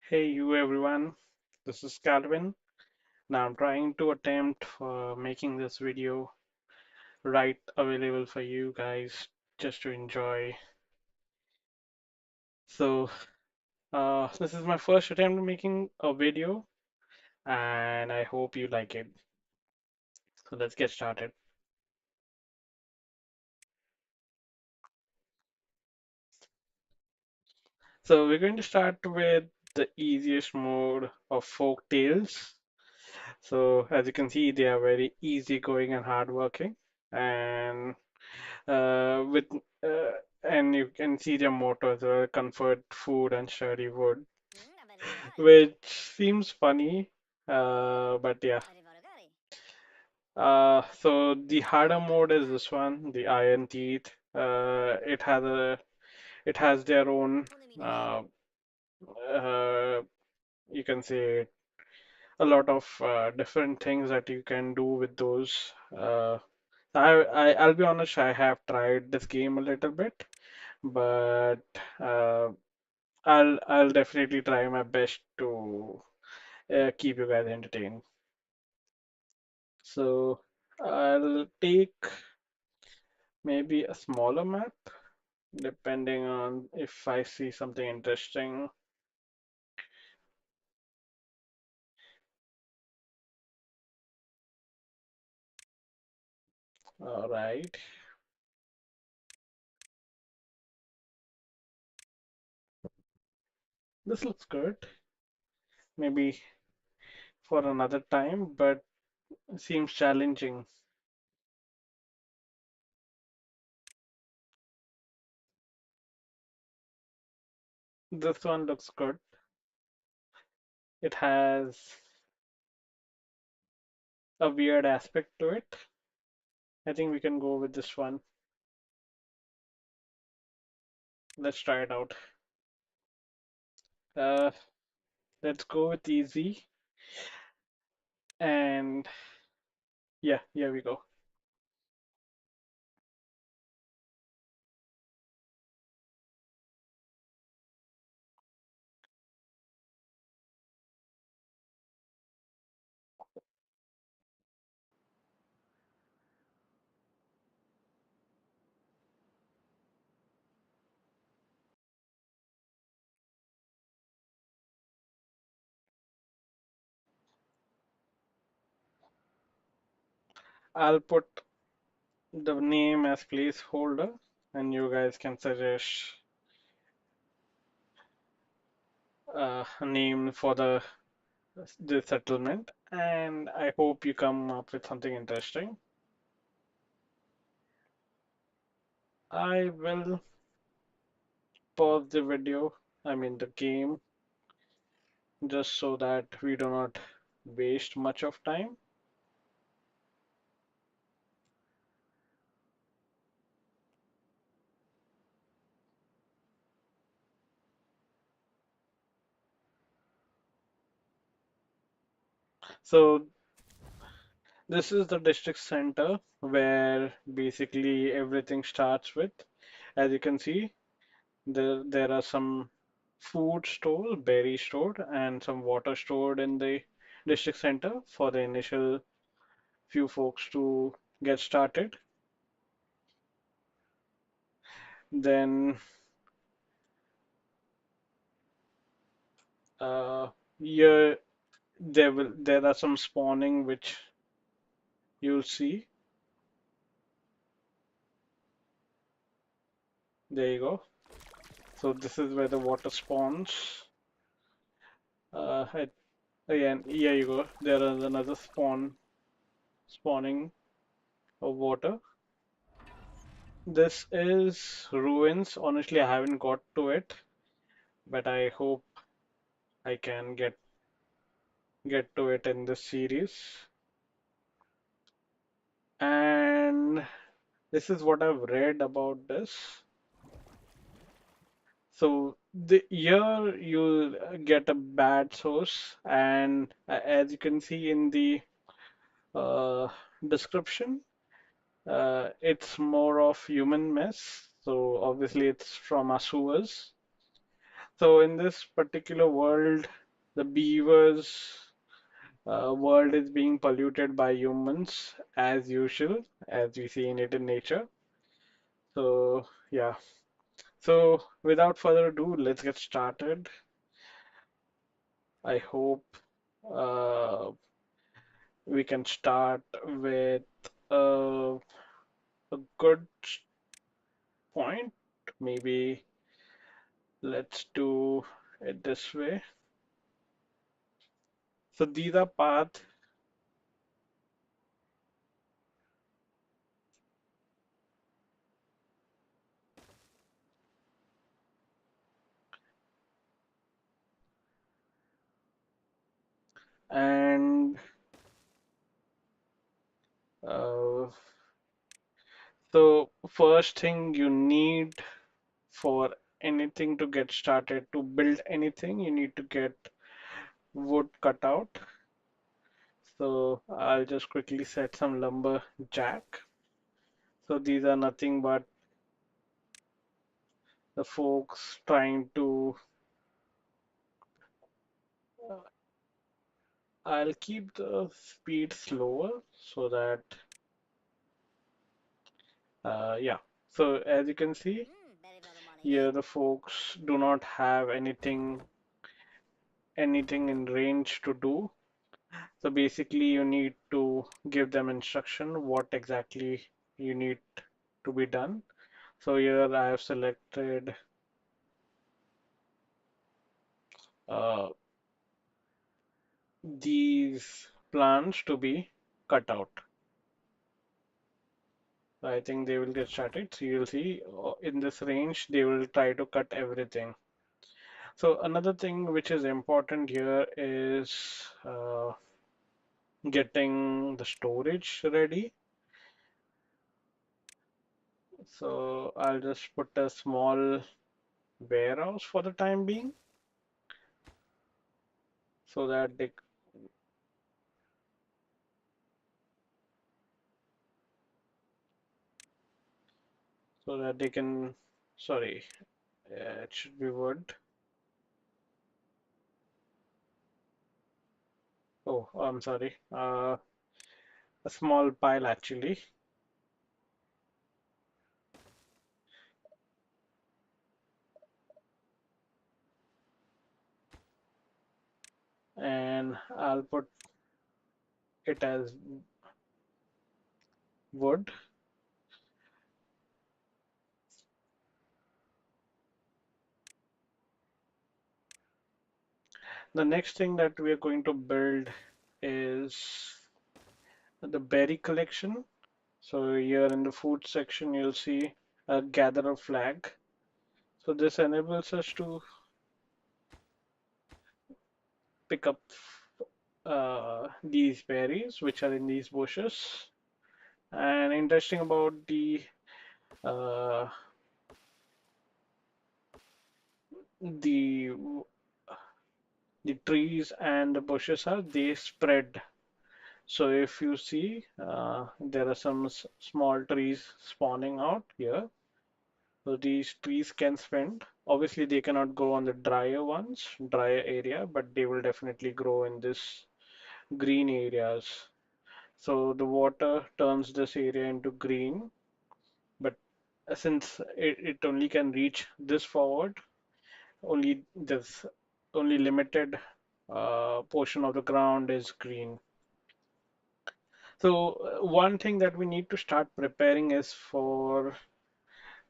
Hey you everyone, this is Calvin. Now I'm trying to attempt for making this video right available for you guys just to enjoy. So this is my first attempt at making a video and I hope you like it. So let's get started. So we're going to start with the easiest mode of folk tales. So as you can see, they are very easygoing and hardworking. And with uh, and you can see their motto as well, comfort, food, and sturdy wood, which seems funny, but yeah. So the harder mode is this one, the Iron Teeth. It has their own uh, uh, you can say a lot of different things that you can do with those. I'll be honest, I have tried this game a little bit, but uh, I'll definitely try my best to keep you guys entertained. So I'll take maybe a smaller map depending on if I see something interesting. All right, this looks good. Maybe for another time, but seems challenging. This one looks good. It has a weird aspect to it. I think we can go with this one. Let's try it out. Uh, let's go with easy. And yeah, here we go. I'll put the name as placeholder, and you guys can suggest a name for the settlement. And I hope you come up with something interesting. I will pause the video, I mean the game, just so that we do not waste much of time. So this is the district center where basically everything starts with. As you can see, there are some food stored, berry stored, and some water stored in the district center for the initial few folks to get started. Then uh, here there are some spawning which you'll see. There you go. So this is where the water spawns. Uh, it, Again, here you go. There is another spawning of water. This is ruins. Honestly, I haven't got to it, but I hope I can get to it in this series. And this is what I've read about this. So the here you get a bad source, and as you can see in the uh, description, it's more of human mess. So obviously it's from our sewers. So in this particular world, the beavers world is being polluted by humans as usual, as we see in it in nature. So yeah. So without further ado, let's get started. I hope uh, we can start with uh, a good point. Maybe let's do it this way. So these are paths, and uh, so first thing you need for anything to get started, to build anything, you need to get wood cut out. So I'll just quickly set some lumber jack. So these are nothing but the folks trying to. uh, I'll keep the speed slower so that, yeah. So as you can see, here the folks do not have anything in range to do. So basically, you need to give them instruction what exactly you need to be done. So here I have selected uh, these plants to be cut out. So I think they will get started. So you'll see in this range, they will try to cut everything. So another thing which is important here is getting the storage ready. So I'll just put a small warehouse for the time being so that they can, sorry, it should be wood. Oh, I'm sorry. A small pile actually, and I'll put it as wood. The next thing that we are going to build is the berry collection. So here in the food section, you'll see a gather a flag. So this enables us to pick up these berries which are in these bushes. And interesting about uh, the the trees and the bushes are they spread. So if you see, there are some small trees spawning out here. So these trees can spend. Obviously, they cannot grow on the drier area, but they will definitely grow in this green areas. So the water turns this area into green, but since it only can reach this forward, only this only limited portion of the ground is green. So one thing that we need to start preparing is for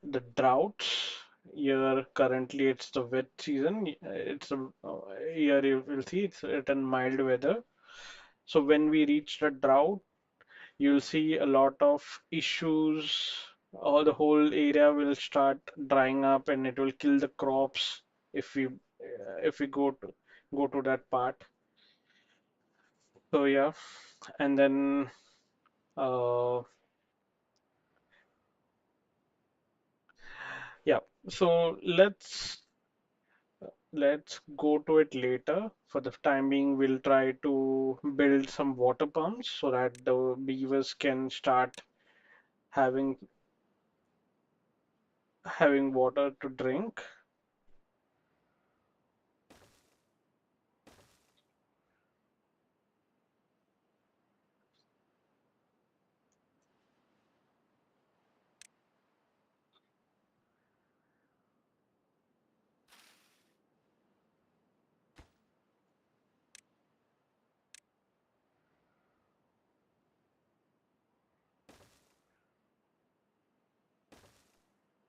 the droughts. Here currently it's the wet season. It's a here you will see it's at a mild weather. So when we reach the drought, you'll see a lot of issues. All the whole area will start drying up, and it will kill the crops if we go to that part. So yeah, and then uh, yeah. So let's go to it later. For the time being, we'll try to build some water pumps so that the beavers can start having having water to drink.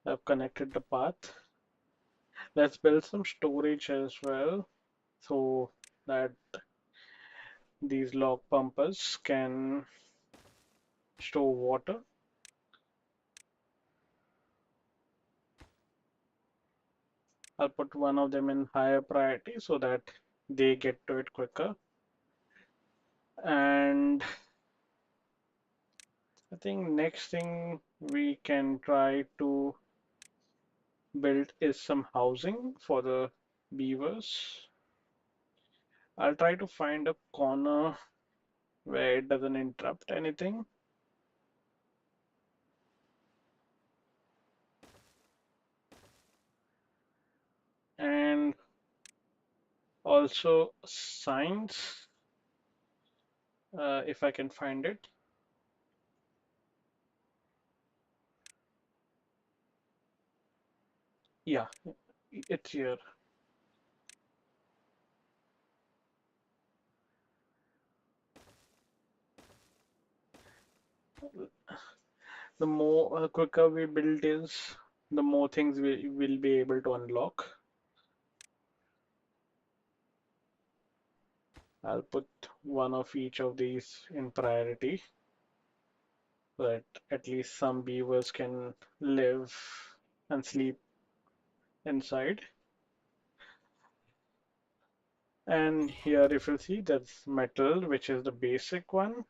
I've connected the path. Let's build some storage as well so that these log pumpers can store water. I'll put one of them in higher priority so that they get to it quicker. And I think next thing we can try to build is some housing for the beavers. I'll try to find a corner where it doesn't interrupt anything. And also signs, if I can find it. Yeah, it's here. The more quicker we build is, the more things we will be able to unlock. I'll put one of each of these in priority so that at least some beavers can live and sleep inside. And here if you see there's metal, which is the basic one,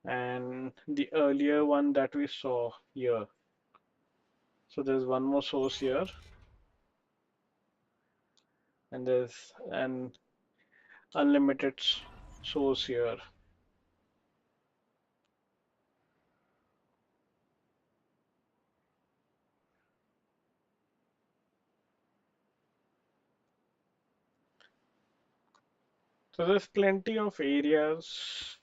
and the earlier one that we saw here. So there's one more source here, and there's an unlimited source here. So there's plenty of areas.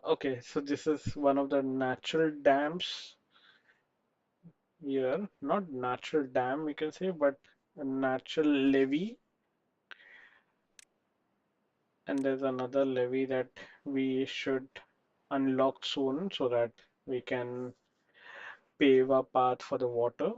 Okay, so this is one of the natural dams here. Not natural dam, we can say, but a natural levee. And there's another levee that we should unlock soon so that we can pave a path for the water.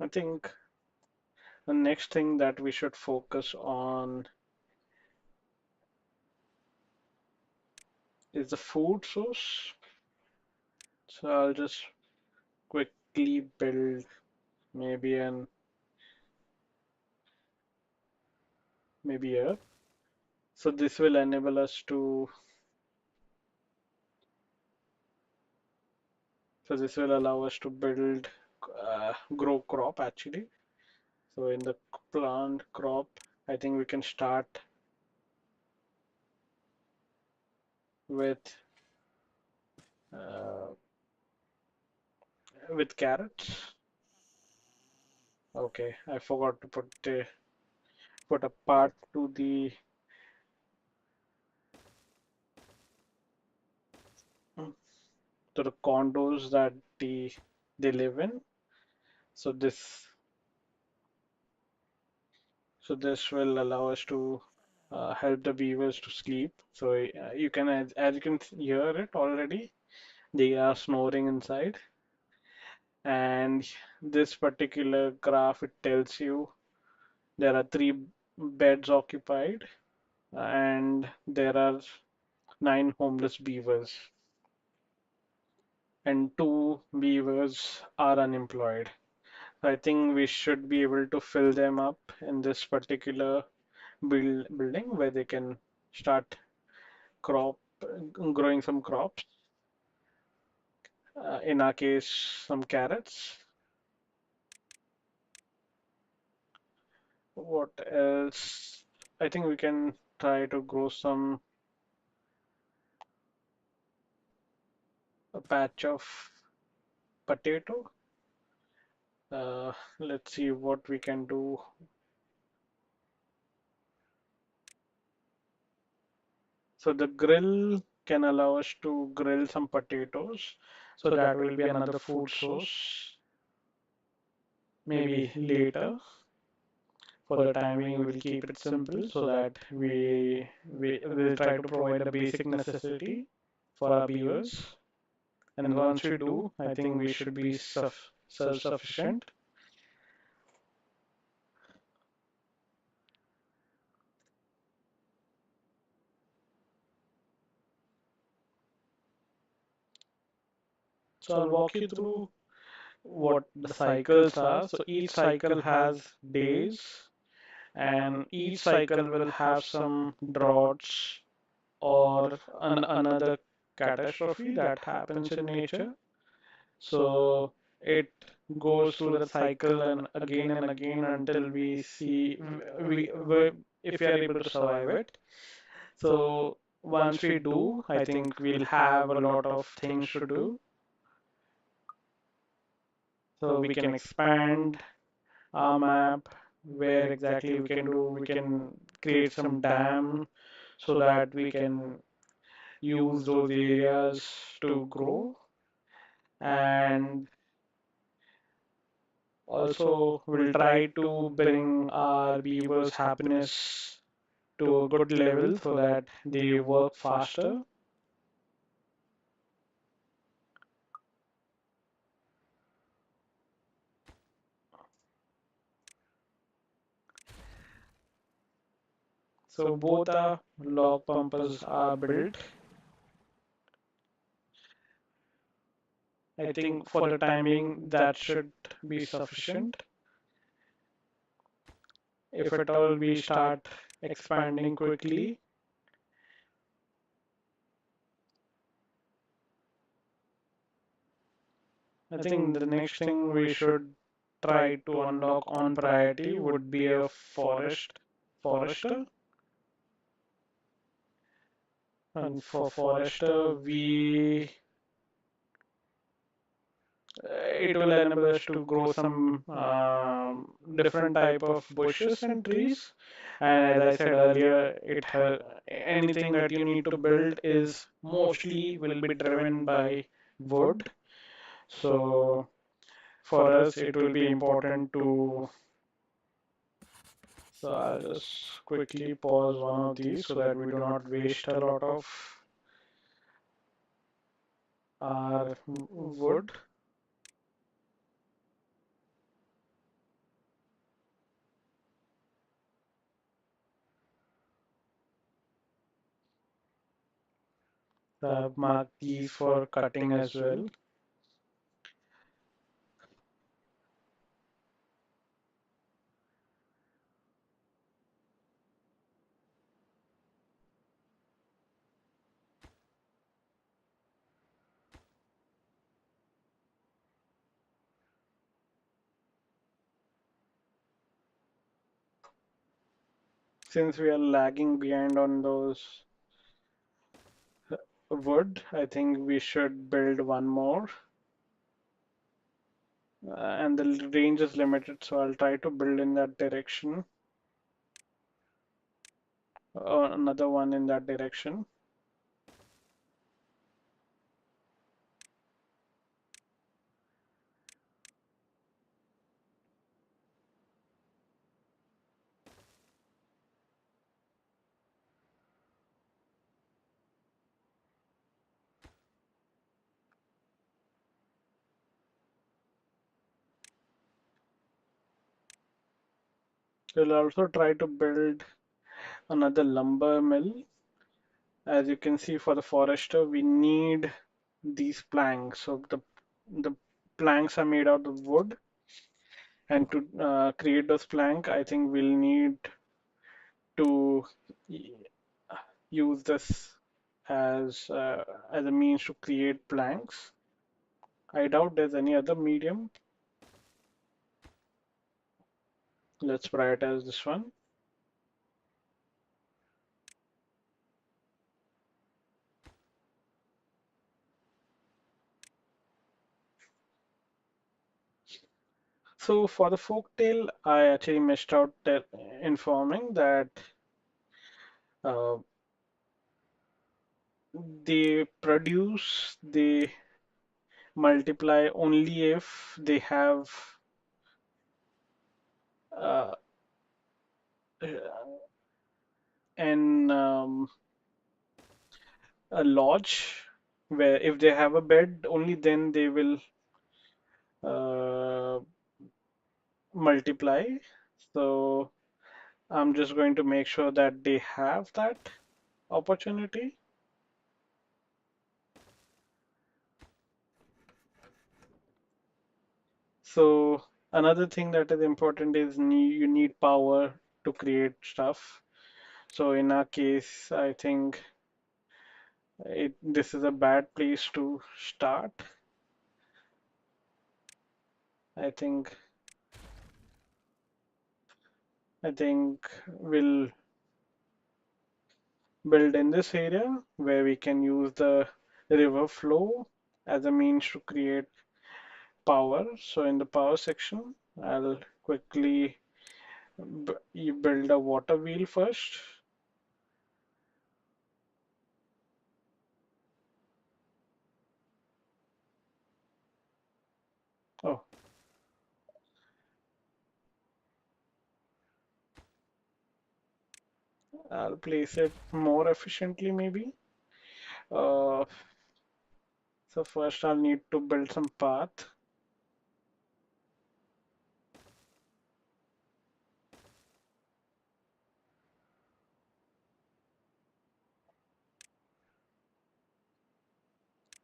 I think the next thing that we should focus on is the food source. So I'll just quickly build maybe an maybe here. So this will enable us to so this will allow us to build grow crop actually. So in the plant crop, I think we can start with uh, with carrots. Okay, I forgot to put a part to the condos that they live in. So this will allow us to help the beavers to sleep. So you can as you can hear it already, they are snoring inside. And this particular graph it tells you there are three beds occupied and there are 9 homeless beavers and 2 beavers are unemployed. I think we should be able to fill them up in this particular building where they can start crop growing some crops. In our case, some carrots. What else? I think we can try to grow a patch of potato. Let's see what we can do. So the grill can allow us to grill some potatoes. So that will be another food source. Maybe later. For the time being, we'll keep it simple so that we will try to provide a basic necessity for our beavers. And once we do, I think we should be self-sufficient. So I'll walk you through what the cycles are. So each cycle has days, and each cycle will have some droughts or another catastrophe that happens in nature. So it goes through the cycle and again until we see we if we are able to survive it. So once we do, I think we'll have a lot of things to do. So we can expand our map where exactly we can do. We can create some dam so that we can use those areas to grow. And also, we'll try to bring our beavers' happiness to a good level so that they work faster. So both our log pumpers are built. I think for the timing that should be sufficient. If at all we start expanding quickly, I think the next thing we should try to unlock on priority would be a forester. And for forester, it will enable us to grow some different type of bushes and trees. And as I said earlier, anything that you need to build is mostly will be driven by wood. So for us, it will be important to. So I'll just quickly pause one of these so that we do not waste a lot of our wood. So I've marked these for cutting as well. Since we are lagging behind on those wood, I think we should build one more. And the range is limited, so I'll try to build in that direction. Another one in that direction. We'll also try to build another lumber mill. As you can see, for the forester, we need these planks. So the planks are made out of wood, and to create those plank, I think we'll need to use this as a means to create planks. I doubt there's any other medium. Let's prioritize this one. So for the folktale, I actually missed out informing that uh, they multiply only if they have uh, an a lodge where if they have a bed, only then they will uh, multiply. So I'm just going to make sure that they have that opportunity. So another thing that is important is you need power to create stuff. So in our case, I think this is a bad place to start. I think I think we'll build in this area where we can use the river flow as a means to create power. So in the power section, I'll quickly you build a water wheel first. Oh, I'll place it more efficiently maybe. Uh, so first I'll need to build some path.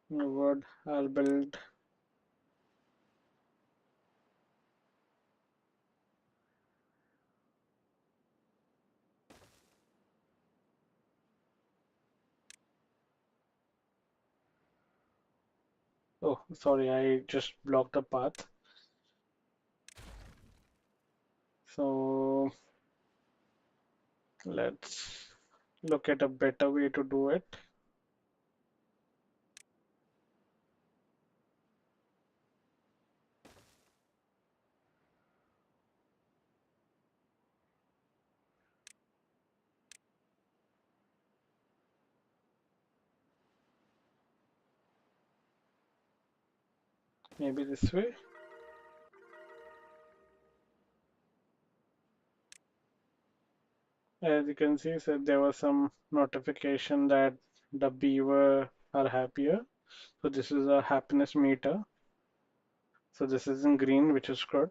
Wood, I'll build. Oh, sorry, I just blocked the path. So let's look at a better way to do it. Maybe this way. As you can see, so there was some notification that the beaver are happier. So this is a happiness meter. So this is in green, which is good.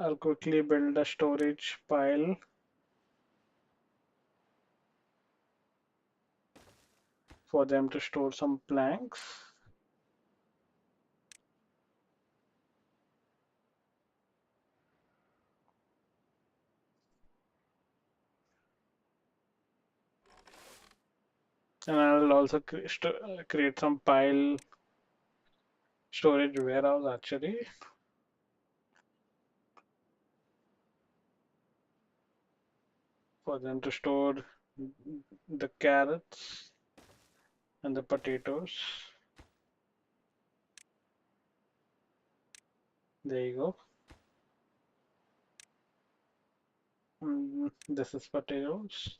I'll quickly build a storage pile for them to store some planks. And I'll also create some pile storage warehouse actually for them to store the carrots and the potatoes. There you go. This is potatoes.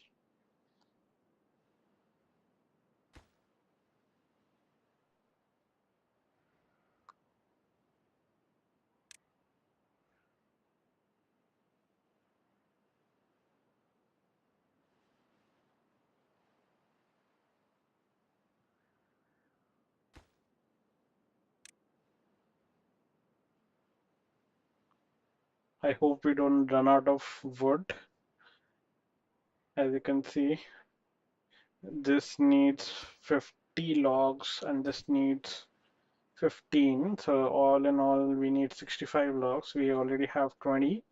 I hope we don't run out of wood. As you can see, this needs 50 logs and this needs 15. So all in all, we need 65 logs. We already have 20.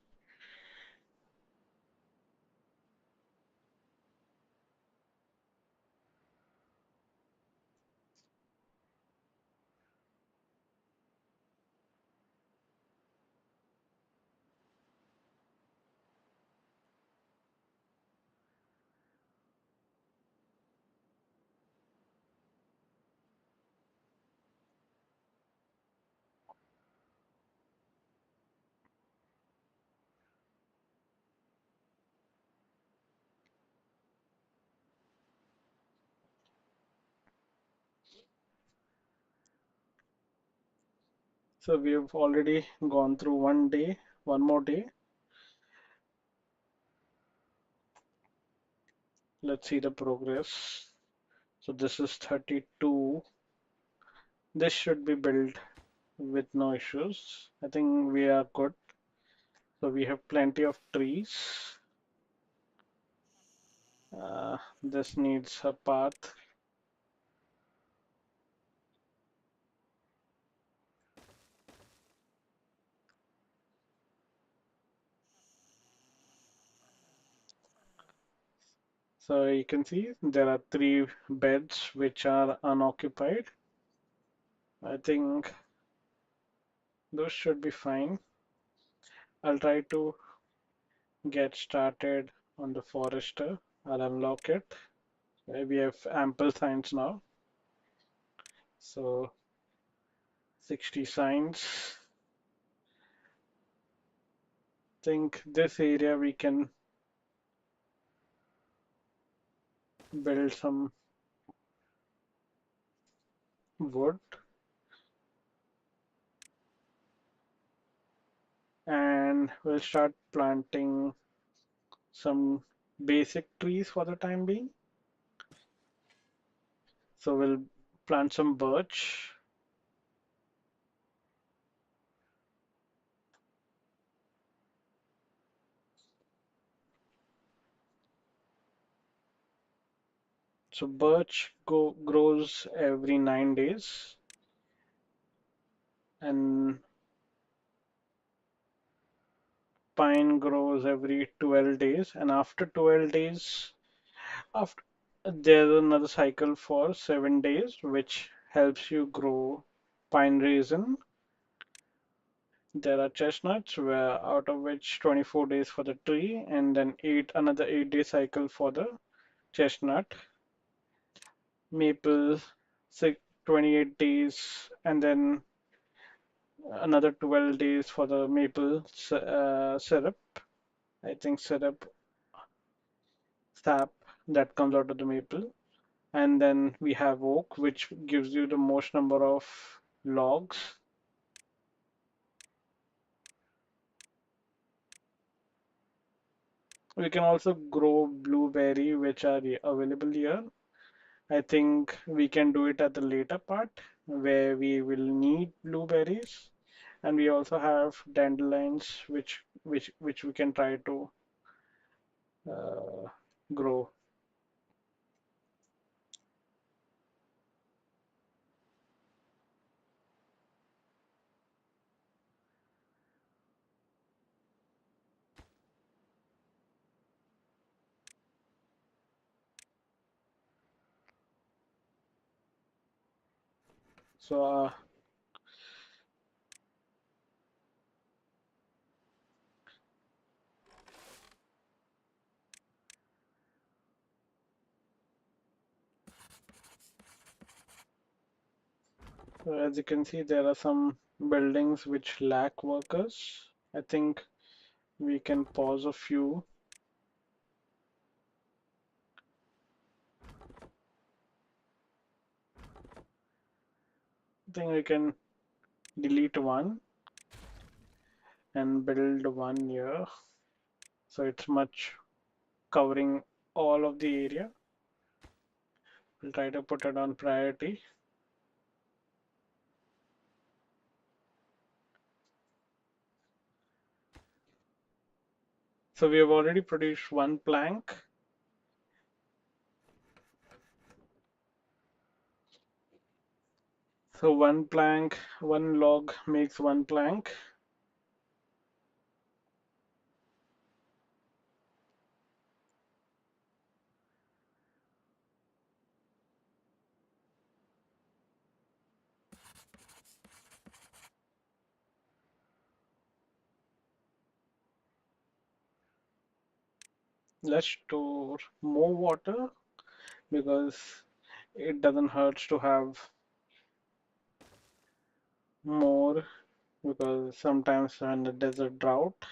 So we've already gone through one day, one more day. Let's see the progress. So this is 32. This should be built with no issues. I think we are good. So we have plenty of trees. This needs a path. So you can see there are three beds which are unoccupied. I think those should be fine. I'll try to get started on the forester. I'll unlock it. We have ample signs now. So 60 signs. Think this area we can build some wood and we'll start planting some basic trees for the time being. So we'll plant some birch. So birch grows every 9 days and pine grows every 12 days. And after 12 days, after there's another cycle for 7 days, which helps you grow pine resin. There are chestnuts, where out of which 24 days for the tree, and then another 8 day cycle for the chestnut. Maple, 28 days, and then another 12 days for the maple syrup. I think syrup, sap that comes out of the maple. And then we have oak, which gives you the most number of logs. We can also grow blueberry, which are available here. I think we can do it at the later part where we will need blueberries. And we also have dandelions, which we can try to uh, grow. So as you can see, there are some buildings which lack workers. I think we can pause a few. I think we can delete one and build one here. So it's much covering all of the area. We'll try to put it on priority. So we have already produced one plank. So one plank, one log makes one plank. Let's store more water because it doesn't hurt to have more because sometimes when there's a drought,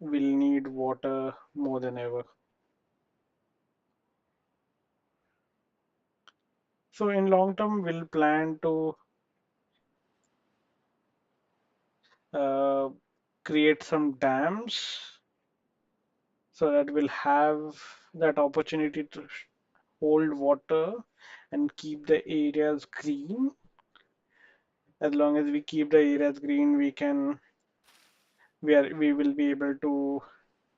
we'll need water more than ever. So in long term, we'll plan to uh, create some dams so that we'll have that opportunity to hold water and keep the areas green. As long as we keep the areas green, we will be able to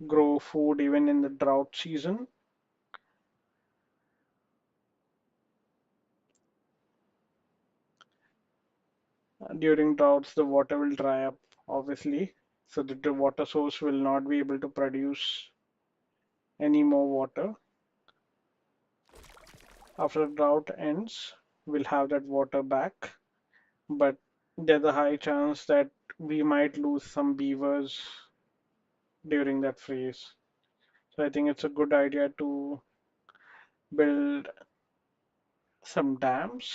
grow food even in the drought season. During droughts, the water will dry up, obviously, so that the water source will not be able to produce any more water. After the drought ends, we'll have that water back, but there's a high chance that we might lose some beavers during that phase. So I think it's a good idea to build some dams.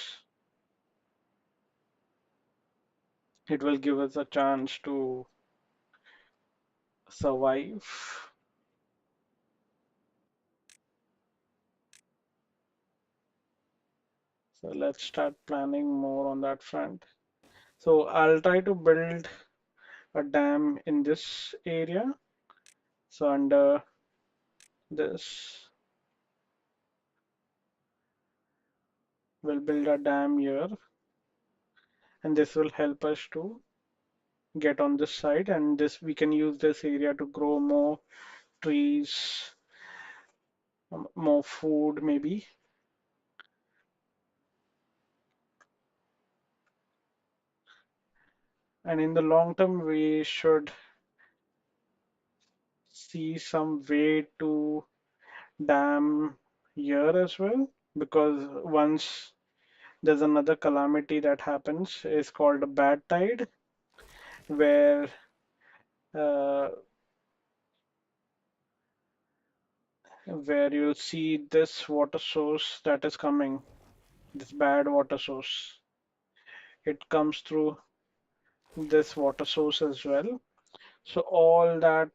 It will give us a chance to survive. So let's start planning more on that front. So I'll try to build a dam in this area. So under this, we'll build a dam here, and this will help us to get on this side. And this we can use this area to grow more trees, more food maybe. And in the long term, we should see some way to dam here as well, because once there's another calamity that happens, is called a bad tide, where uh, you'll see this water source that is coming, this bad water source. It comes through this water source as well. So all that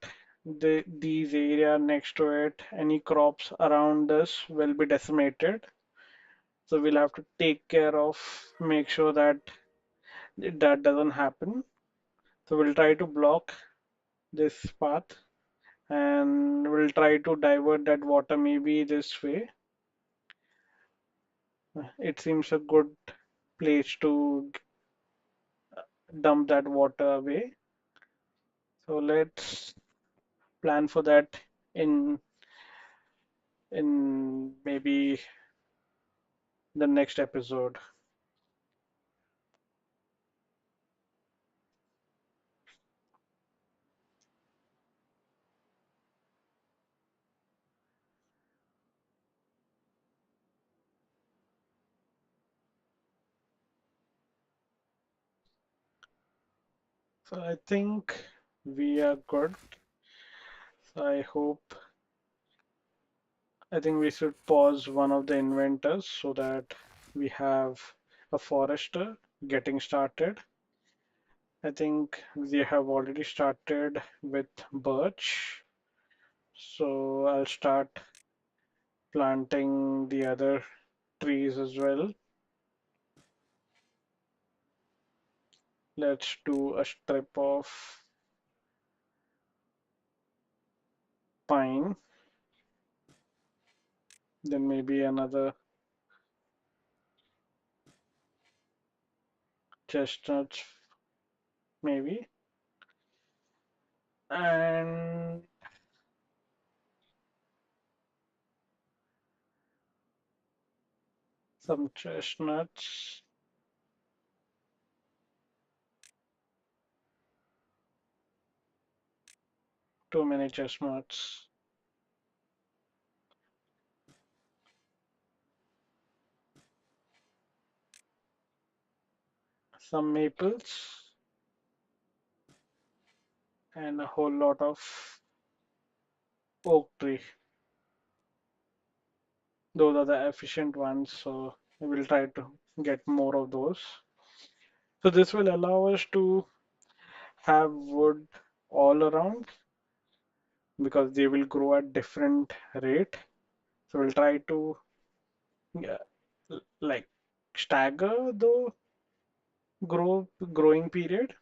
these area next to it, any crops around this will be decimated. So we'll have to take care of, make sure that that doesn't happen. So we'll try to block this path and we'll try to divert that water maybe this way. It seems a good place to dump that water away. So let's plan for that in maybe the next episode. So I think we are good. So I think we should pause one of the inventors so that we have a forester getting started. I think we have already started with birch. So I'll start planting the other trees as well. Let's do a strip of pine, then maybe another chestnuts, maybe, and some chestnuts, too many chestnuts, some maples, and a whole lot of oak tree. Those are the efficient ones, so we'll try to get more of those. So this will allow us to have wood all around because they will grow at different rate. So we'll try to uh, like stagger the growing period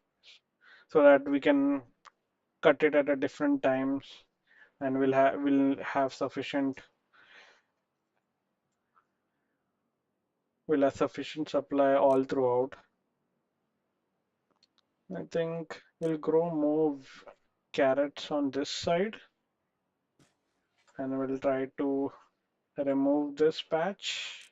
so that we can cut it at a different times, and we'll have sufficient supply all throughout. I think we'll grow more carrots on this side, and we'll try to remove this patch.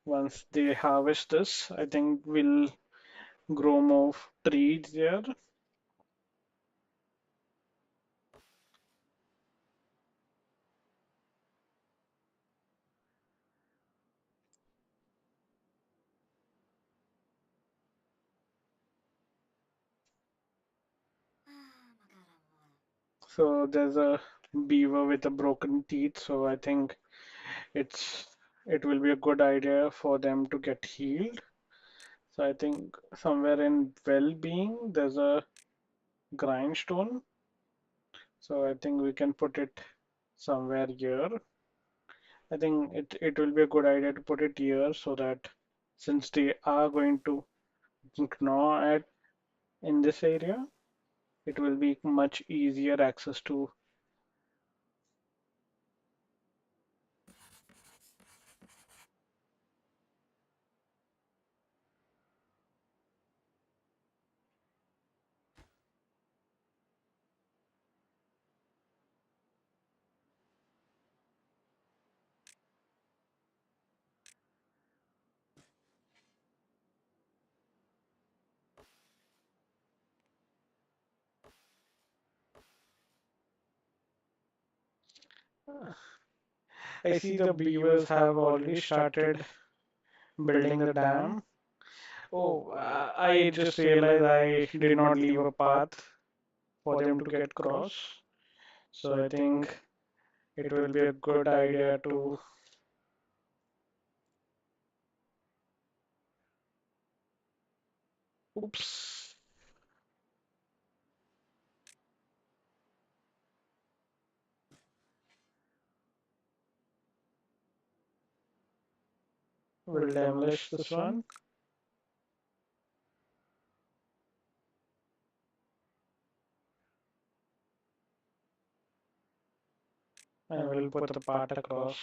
Once they harvest this, I think we'll grow more trees there. So there's a beaver with a broken teeth, so I think it's it will be a good idea for them to get healed. So I think somewhere in well-being there's a grindstone. So I think we can put it somewhere here. I think it will be a good idea to put it here so that since they are going to gnaw at in this area, it will be much easier access to. I see the beavers have already started building the dam. Oh, I just realized I did not leave a path for them to get cross. So I think it will be a good idea to. Oops. We'll demolish this one and we'll put the path across.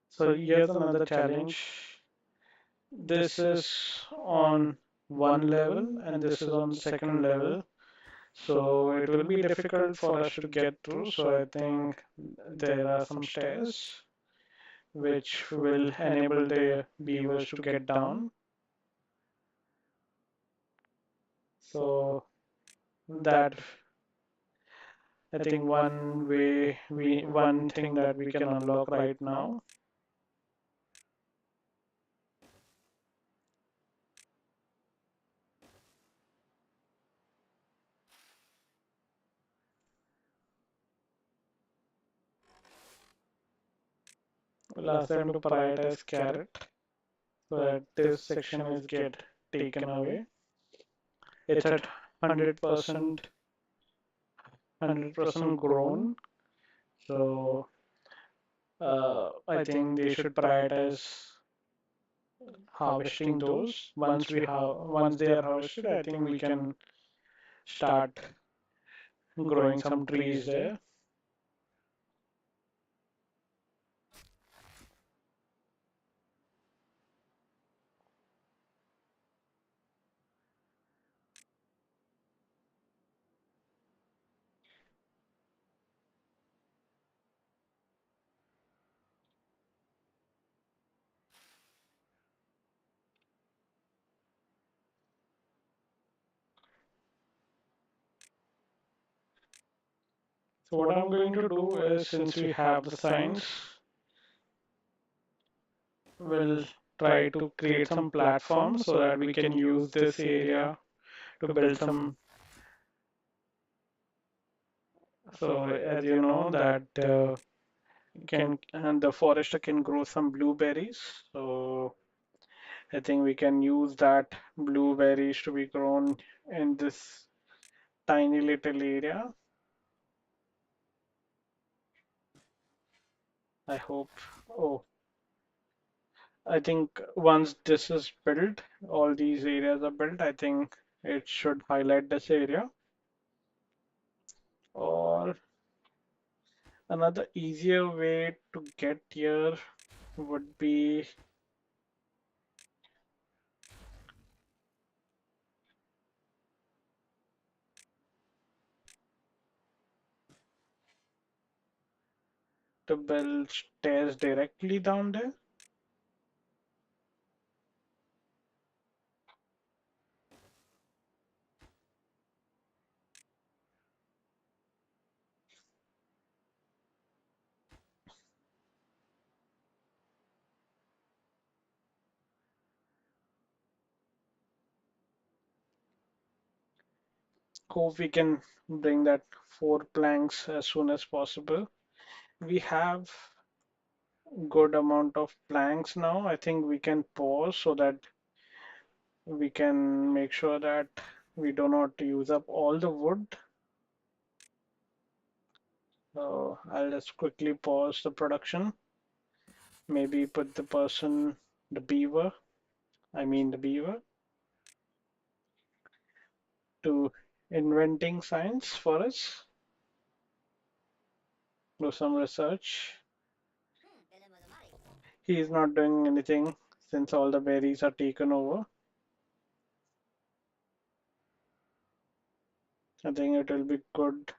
So here's another challenge. This is on one level and this is on the second level. So it will be difficult for us to get through. So I think there are some stairs which will enable the beavers to get down. So that I think one thing that we can unlock right now. We'll ask them to prioritize carrot so that this section is get taken away. It's at 100% grown. So I think they should prioritize harvesting those. Once they are harvested, I think we can start growing some trees there. So what I'm going to do is, since we have the signs, we'll try to create some platforms so that we can use this area to build some. So as you know that can and the forester can grow some blueberries. So I think we can use that blueberries to be grown in this. tiny little area. I hope. Oh, I think once this is built, all these areas are built, I think it should highlight this area. Or another easier way to get here would be to build stairs directly down there. Hope we can bring that 4 planks as soon as possible. We have good amount of planks now. I think we can pause so that we can make sure that we do not use up all the wood. So I'll just quickly pause the production. Maybe put the person, the beaver, the beaver, to inventing science for us. Do some research. He is not doing anything since all the berries are taken over. I think it will be good.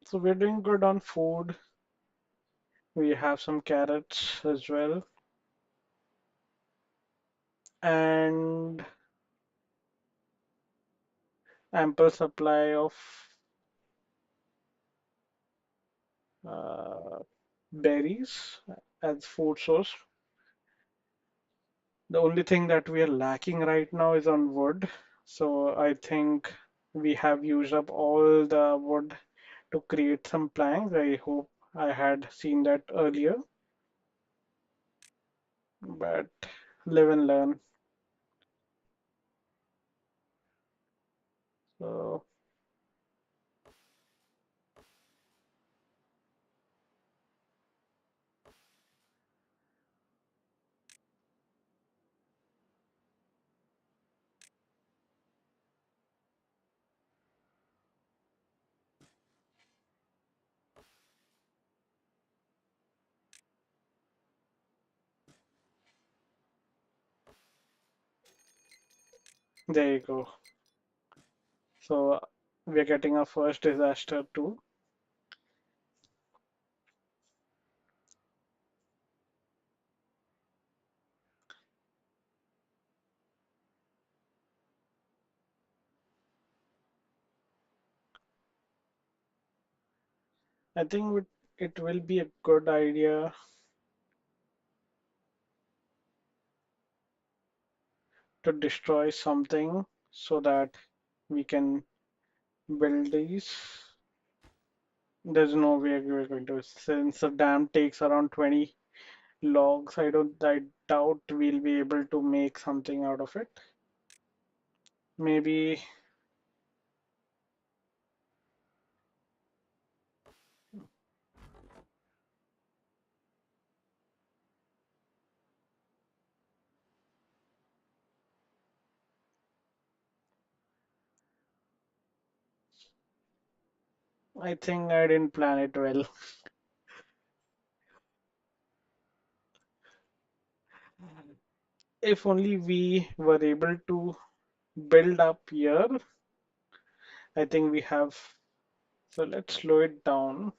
So we're doing good on food. We have some carrots as well, and ample supply of uh, berries as food source. The only thing that we are lacking right now is on wood. So I think we have used up all the wood to create some planks. I hope I had seen that earlier, but live and learn. So there you go. So we're getting our first disaster too. I think it will be a good idea to destroy something so that we can build these. There's no way we're going to, since the dam takes around 20 logs, I doubt we'll be able to make something out of it. Maybe, I think I didn't plan it well. If only we were able to build up here, I think we have. So let's slow it down.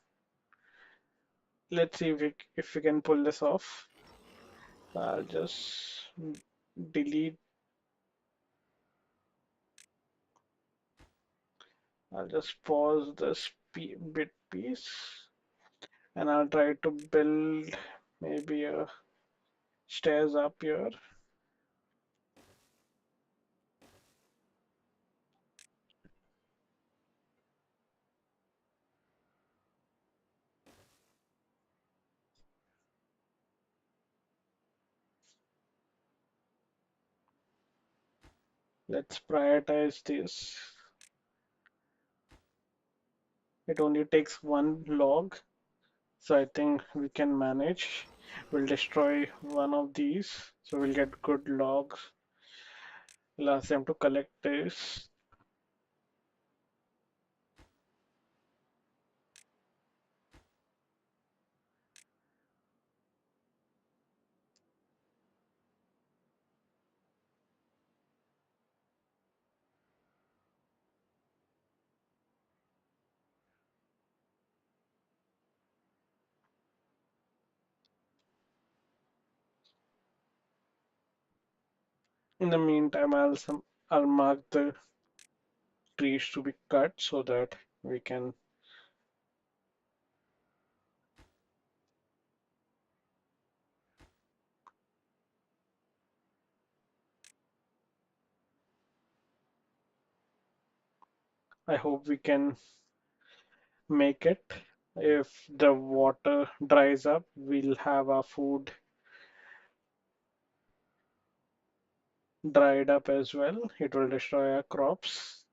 Let's see if we can pull this off. I'll just delete. I'll just pause this bit piece, and I'll try to build maybe a stairs up here. Let's prioritize this. It only takes one log, so I think we can manage. We'll destroy one of these, so we'll get good logs. We'll ask them to collect this. In the meantime, I'll mark the trees to be cut so that we can. I hope we can make it. If the water dries up, we'll have our food dried up as well. It will destroy our crops.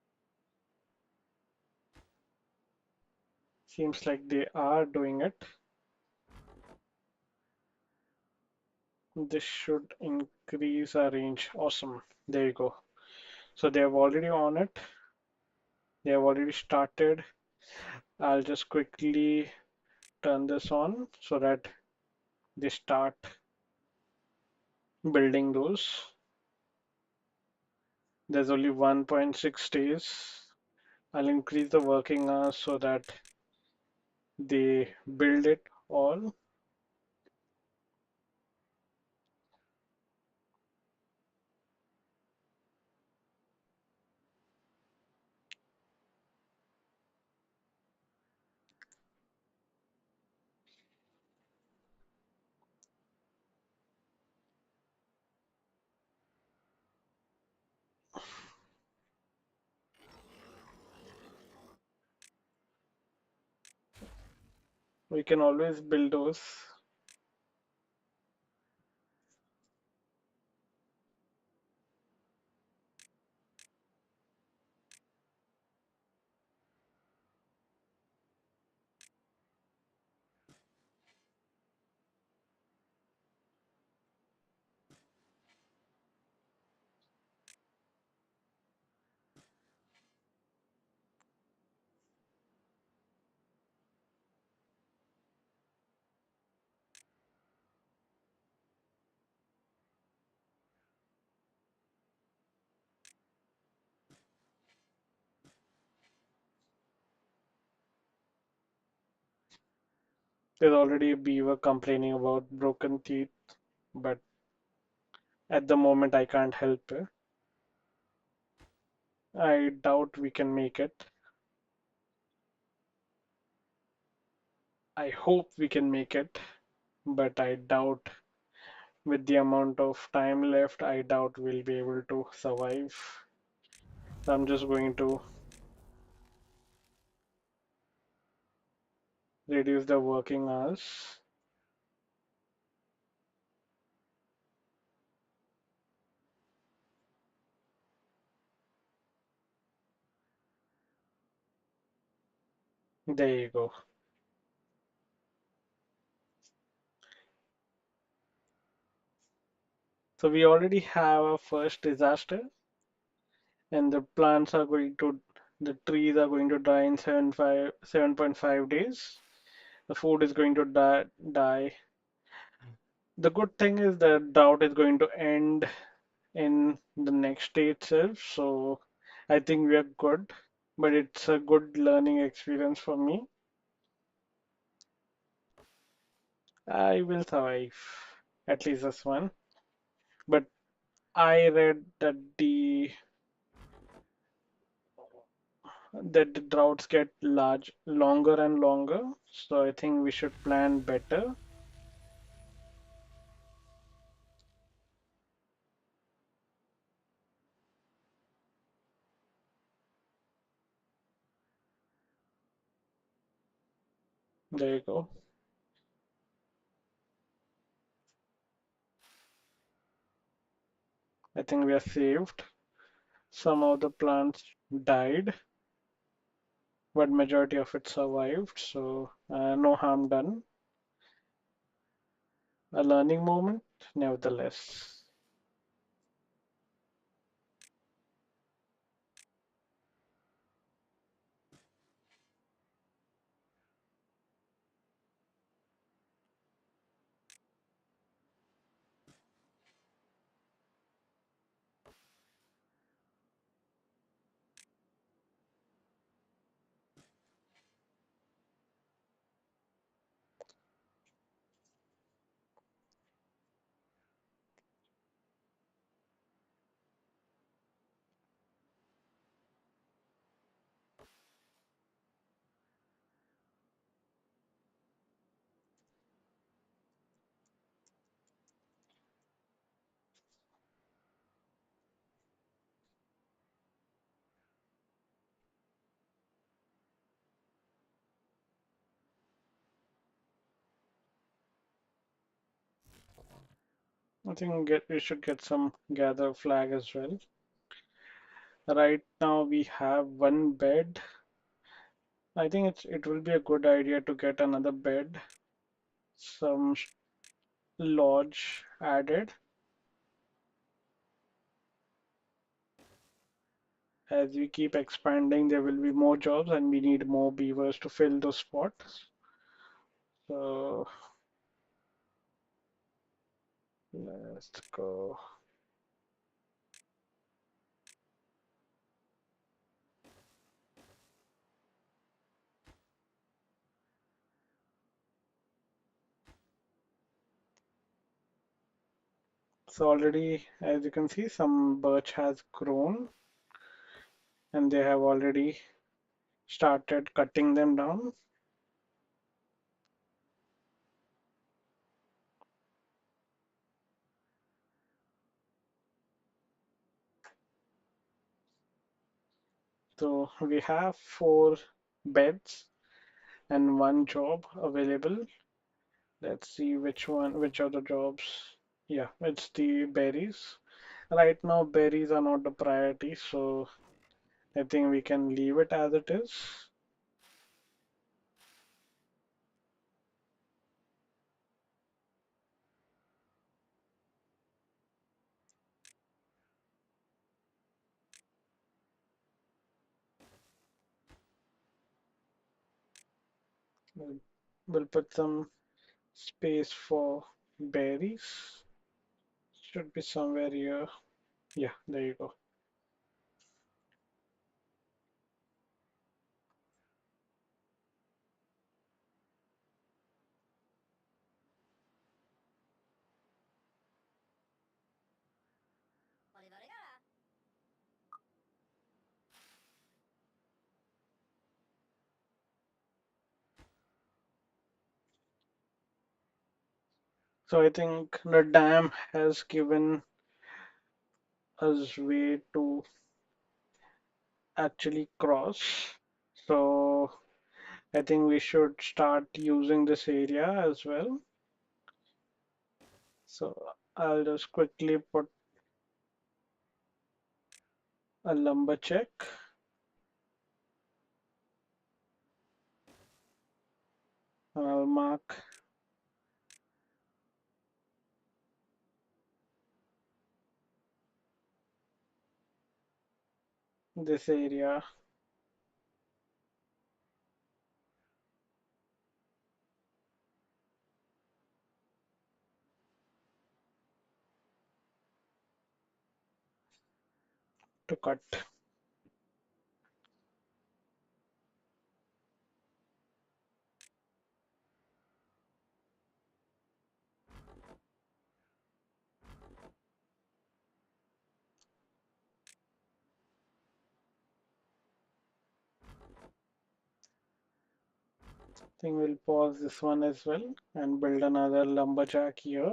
Seems like they are doing it. This should increase our range. Awesome. There you go. So they have already on it. They have already started. I'll just quickly turn this on so that they start building those. There's only 1.6 days. I'll increase the working hours so that they build it all. We can always build those. There's already a beaver complaining about broken teeth, but at the moment I can't help it. I doubt we can make it. I hope we can make it, but I doubt with the amount of time left, I doubt we'll be able to survive. So I'm just going to reduce the working hours. There you go. So we already have a first disaster, and the trees are going to die in 7.5 days. The food is going to die. The good thing is that drought is going to end in the next day itself, so I think we are good. But it's a good learning experience for me. I will survive at least this one. But I read that the droughts get longer and longer, so I think we should plan better. There you go. I think we are saved. Some of the plants died, but majority of it survived. So no harm done. A learning moment, nevertheless. I think we should get some gather flag as well. Right now we have one bed. I think it will be a good idea to get another bed, some lodge added. As we keep expanding, there will be more jobs and we need more beavers to fill those spots. So let's go. So already, as you can see, some birch has grown and they have already started cutting them down. So we have 4 beds and one job available. Let's see which are the jobs. Yeah, it's the berries. Right now, berries are not the priority, so I think we can leave it as it is. We'll, we'll put some space for berries. Should be somewhere here. Yeah, there you go. So I think the dam has given us way to actually cross. So I think we should start using this area as well. So I'll just quickly put a lumber check. And I'll mark this area to cut. I think we'll pause this one as well and build another lumberjack here.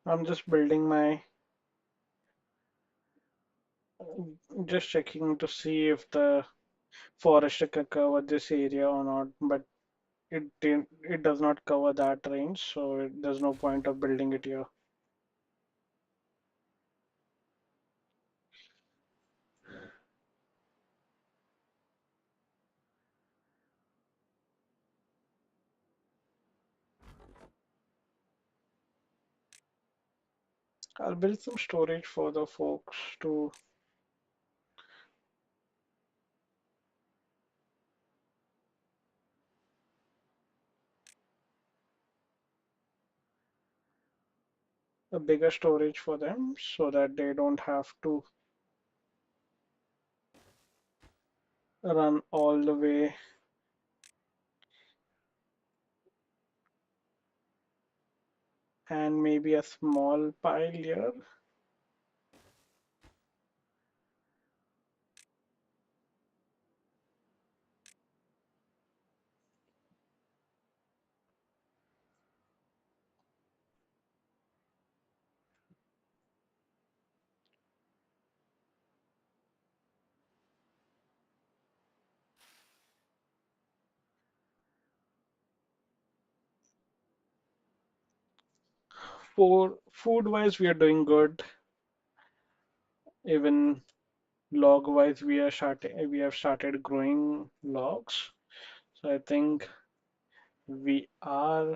I'm just building my, just checking to see if the forest can cover this area or not, but it does not cover that range, so there's no point of building it here. I'll build some storage for the folks to. A bigger storage for them so that they don't have to run all the way, and maybe a small pile here. For food wise, we are doing good. Even log wise, we have started growing logs. So I think we are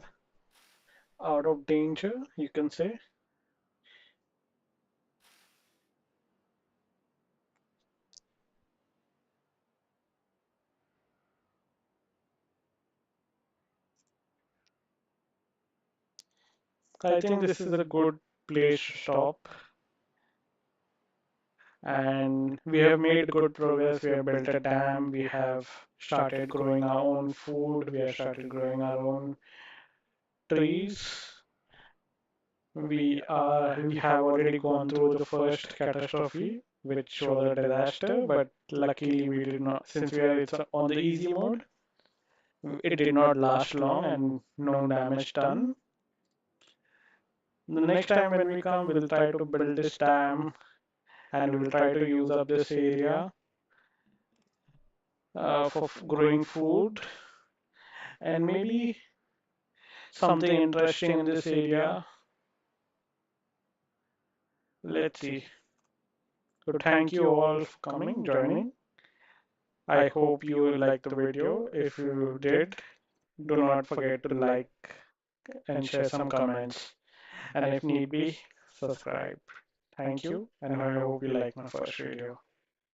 out of danger, you can say. I think this is a good place to stop. And we have made good progress. We have built a dam. We have started growing our own food. We have started growing our own trees. We have already gone through the first catastrophe, which was a disaster, but luckily we did not, since we are it's on the easy mode, it did not last long and no damage done. The next time when we come, we'll try to build this dam and we'll try to use up this area for growing food and maybe something interesting in this area. Let's see. So thank you all for coming, joining. I hope you liked the video. If you did, do not forget to like and share some comments. And if need be, subscribe. Thank you, and I hope you like my first video.